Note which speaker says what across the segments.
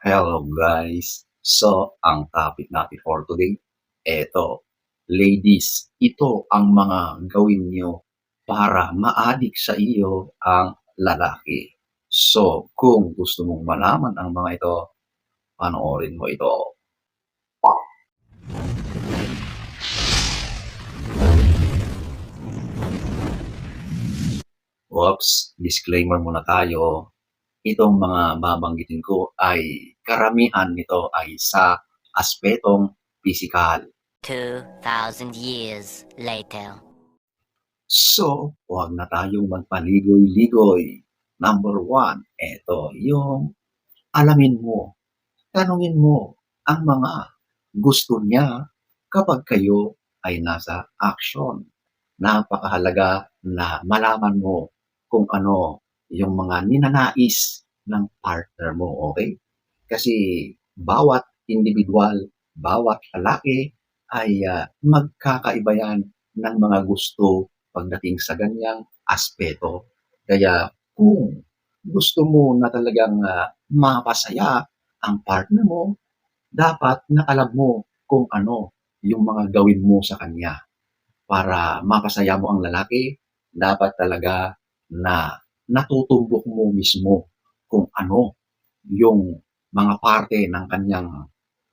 Speaker 1: Hello guys! So, ang topic natin for today, eto, ladies, ito ang mga gawin nyo para ma-addict sa iyo ang lalaki. So, kung gusto mong malaman ang mga ito, panoorin mo ito. Oops, disclaimer muna tayo. Itong mga babanggitin ko ay karamihan nito ay sa aspetong pisikal.
Speaker 2: 2,000 years later.
Speaker 1: So, huwag na tayong magpaligoy-ligoy. Number 1, eto yung alamin mo, tanungin mo ang mga gusto niya kapag kayo ay nasa action. Napakahalaga na malaman mo kung ano yung mga ninanais ng partner mo, okay? Kasi bawat individual, bawat lalaki ay magkakaiba yan ng mga gusto pagdating sa ganyang aspeto. Kaya kung gusto mo na talagang mapasaya ang partner mo, dapat na alam mo kung ano yung mga gawin mo sa kanya. Para mapasaya mo ang lalaki, dapat talaga na natutumbok mo mismo kung ano yung mga parte ng kanyang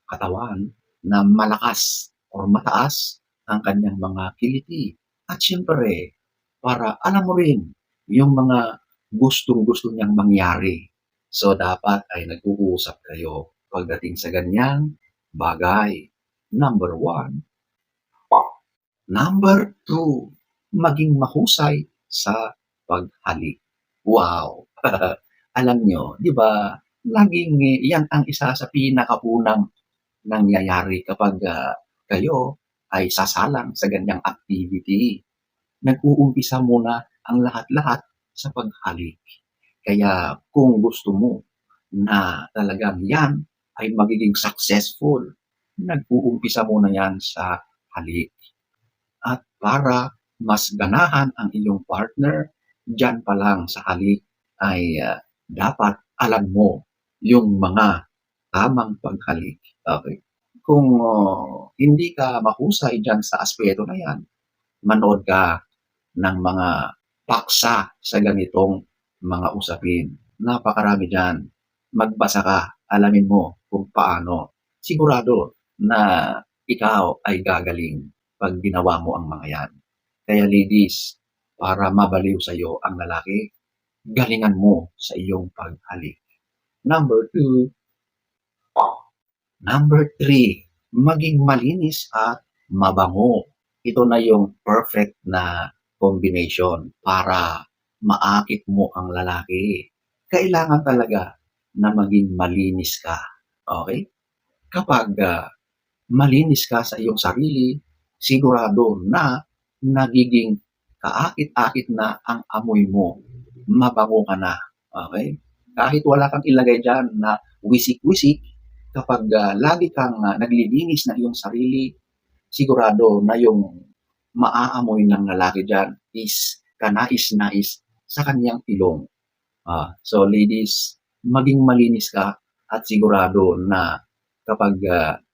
Speaker 1: katawan na malakas o mataas ang kanyang mga kiliti. At syempre, para alam mo rin yung mga gustong-gusto niyang mangyari. So, dapat ay nag-uusap kayo pagdating sa ganyang bagay. Number 1. Number 2, maging mahusay sa paghalik. Wow! Alam nyo, di ba, laging yan ang isa sa pinakaunang nangyayari kapag kayo ay sasalang sa ganyang activity. Nag-uumpisa muna ang lahat-lahat sa paghalik. Kaya kung gusto mo na talagang yan ay magiging successful, nag-uumpisa muna yan sa halik. At para mas ganahan ang iyong partner, dyan pa lang sa halik ay dapat alam mo yung mga tamang paghalik. Okay? Kung hindi ka mahusay dyan sa aspeto na yan, manood ka ng mga paksa sa ganitong mga usapin. Napakarami dyan. Magbasa ka, alamin mo kung paano. Sigurado na ikaw ay gagaling pag ginawa mo ang mga yan. Kaya ladies, para mabaliw sa iyo ang lalaki, galingan mo sa iyong paghalik. Number 2. Number 3, maging malinis at mabango. Ito na yung perfect na combination para maakit mo ang lalaki. Kailangan talaga na maging malinis ka. Okay? Kapag malinis ka sa iyong sarili, sigurado na nagiging kaakit-akit na ang amoy mo. Mabango ka na. Okay? Kahit wala kang ilagay dyan na wisik-wisik, kapag lagi kang naglilinis ng iyong sarili, sigurado na yung maaamoy ng lalaki dyan is kanais-nais sa kanyang ilong. So ladies, maging malinis ka at sigurado na kapag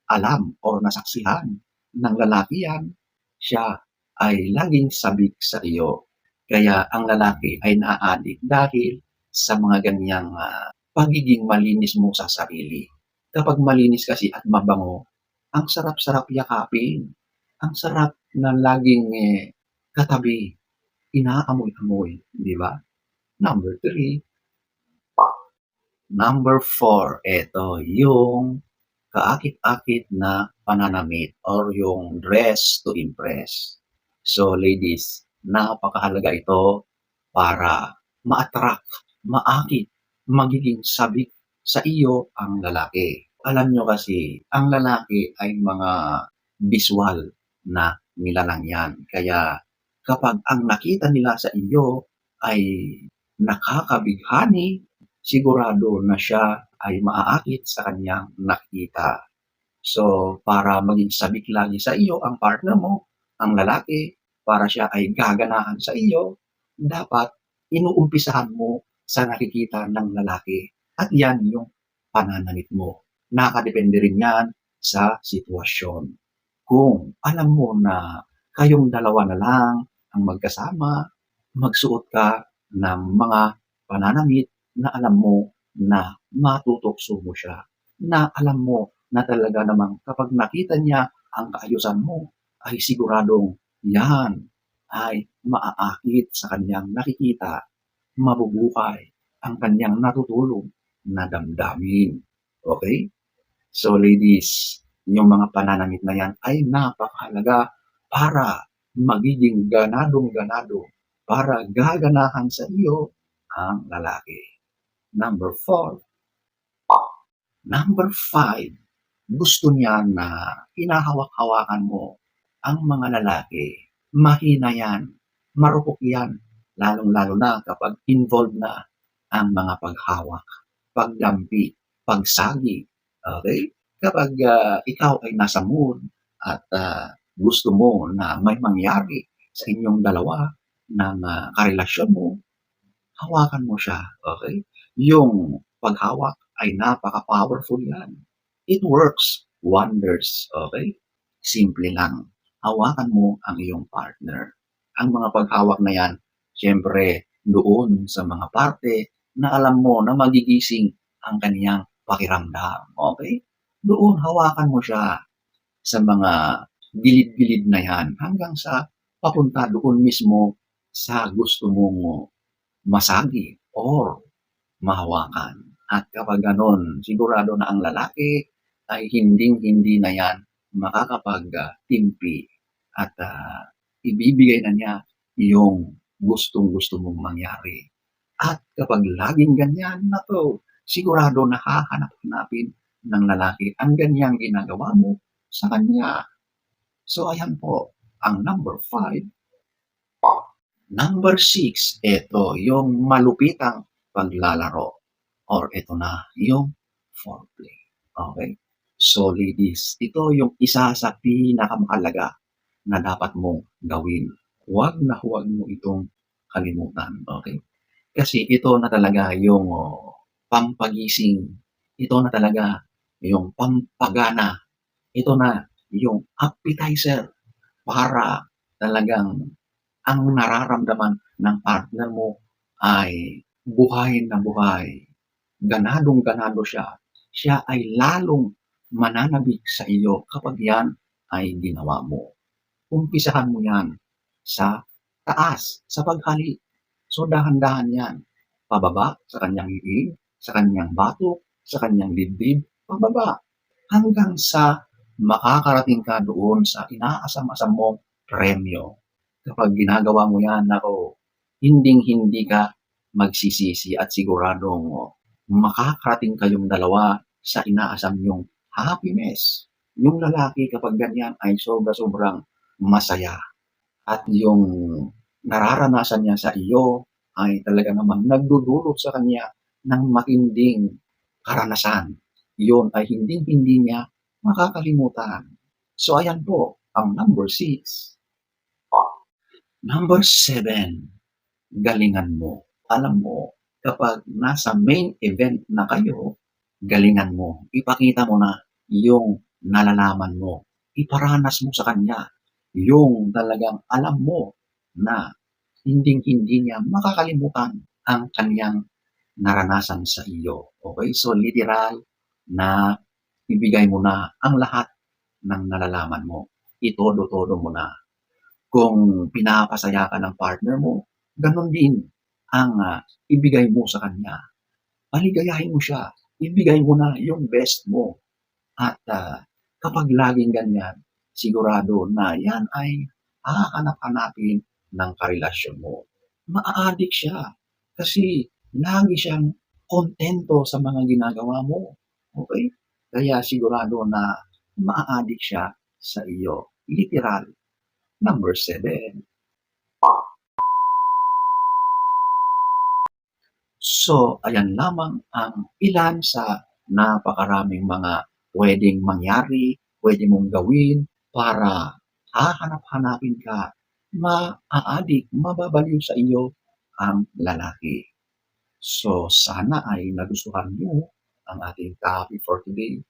Speaker 1: alam o nasaksihan ng lalaki yan, siya ay laging sabik sa iyo. Kaya ang lalaki ay naa-addict dahil sa mga ganyang pagiging malinis mo sa sarili. Kapag malinis kasi at mabango, ang sarap-sarap yakapin. Ang sarap na laging katabi, inaamoy-amoy, di ba? Number 3. Number 4, ito yung kaakit-akit na pananamit or yung dress to impress. So ladies, napakahalaga ito para ma-attract, maakit, magiging sabik sa iyo ang lalaki. Alam nyo kasi, ang lalaki ay mga visual na nilalang yan. Kaya kapag ang nakita nila sa iyo ay nakakabighani, sigurado na siya ay maaakit sa kanyang nakita. So, para maging sabik lagi sa iyo ang partner mo, ang lalaki, para siya ay gaganahan sa iyo, dapat inuumpisahan mo sa nakikita ng lalaki. At yan yung pananamit mo. Nakadepende rin yan sa sitwasyon. Kung alam mo na kayong dalawa na lang ang magkasama, magsuot ka ng mga pananamit na alam mo na matutokso mo siya, na alam mo na talaga namang kapag nakita niya ang kaayusan mo, ay siguradong yan ay maaakit sa kanyang nakikita, mabubukay ang kanyang natutulog na damdamin. Okay? So ladies, yung mga pananamit na yan ay napakahalaga para magiging ganadong-ganado, para gaganahan sa iyo ang lalaki. Number 4. Number 5, gusto niya na hinahawak-hawakan mo ang mga lalaki. Mahina yan, marupok yan, lalong-lalo na kapag involved na ang mga paghawak, pagdampi, pagsagi. Okay? Kapag ikaw ay nasa mood at gusto mo na may mangyari sa inyong dalawa ng karelasyon mo, hawakan mo siya. Okay? Yung paghawak ay napaka-powerful yan. It works wonders. Okay? Simple lang. Hawakan mo ang iyong partner. Ang mga paghawak na yan, syempre, doon sa mga parte na alam mo na magigising ang kaniyang pakiramdam. Okay? Doon, hawakan mo siya sa mga gilid-gilid na yan hanggang sa papunta doon mismo sa gusto mong masagi or mahawakan. At kapag ganon, sigurado na ang lalaki ay hinding-hindi na yan makakapag-timpi at ibibigay na niya yung gustong-gusto mong mangyari. At kapag laging ganyan, nato, sigurado na hahanap-hanapin ng lalaki ang ganyang ginagawa mo sa kanya. So ayan po, ang number 5. Number 6, ito yung malupitang paglalaro. Or ito na, yung foreplay. Okay? So ladies, ito yung isa sa pinakamahalaga na dapat mong gawin. Huwag na huwag mo itong kalimutan. Okay? Kasi ito na talaga yung pampagising. Ito na talaga yung pampagana. Ito na yung appetizer para talagang ang nararamdaman ng partner mo ay buhay na buhay. Ganadong-ganado siya. Siya ay lalong mananabik sa iyo kapag yan ay ginawa mo. Umpisahan mo yan sa taas, sa paghalik. So dahan-dahan yan. Pababa sa kanyang hihig, sa kanyang batok, sa kanyang dibdib, pababa. Hanggang sa makakarating ka doon sa inaasam-asam mong premyo. Kapag ginagawa mo yan, ako, hinding-hindi ka magsisisi at siguradong makakarating kayong dalawa sa inaasam yung happiness. Yung lalaki kapag ganyan ay sobra-sobrang masaya. At yung nararanasan niya sa iyo ay talaga namang nagdudulot sa kanya ng matinding karanasan. Yun ay hindi niya makakalimutan. So ayan po, ang number 6. Number 7, galingan mo. Alam mo, kapag nasa main event na kayo, galingan mo. Ipakita mo na yung nalalaman mo. Iparanas mo sa kanya yung talagang alam mo na hinding-hindi niya makakalimutan ang kanyang naranasan sa iyo. Okay? So literal na ibigay mo na ang lahat ng nalalaman mo. Itodo-todo mo na. Kung pinapasaya ka ng partner mo, ganun din ang ibigay mo sa kanya. Paligayahin mo siya. Ibigay mo na yung best mo. At kapag laging ganyan, sigurado na yan ay hahanap-hanapin ng karelasyon mo. Maa-addict siya kasi lagi siyang kontento sa mga ginagawa mo. Okay? Kaya sigurado na maa-addict siya sa iyo. Literal. Number 7. So, ayan lamang ang ilan sa napakaraming mga pwedeng mangyari, pwede mong gawin para hahanap-hanapin ka, maa-addict, mababaliw sa iyo ang lalaki. So, sana ay nagustuhan mo ang ating topic for today.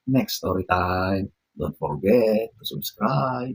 Speaker 1: Next story time. Don't forget to subscribe,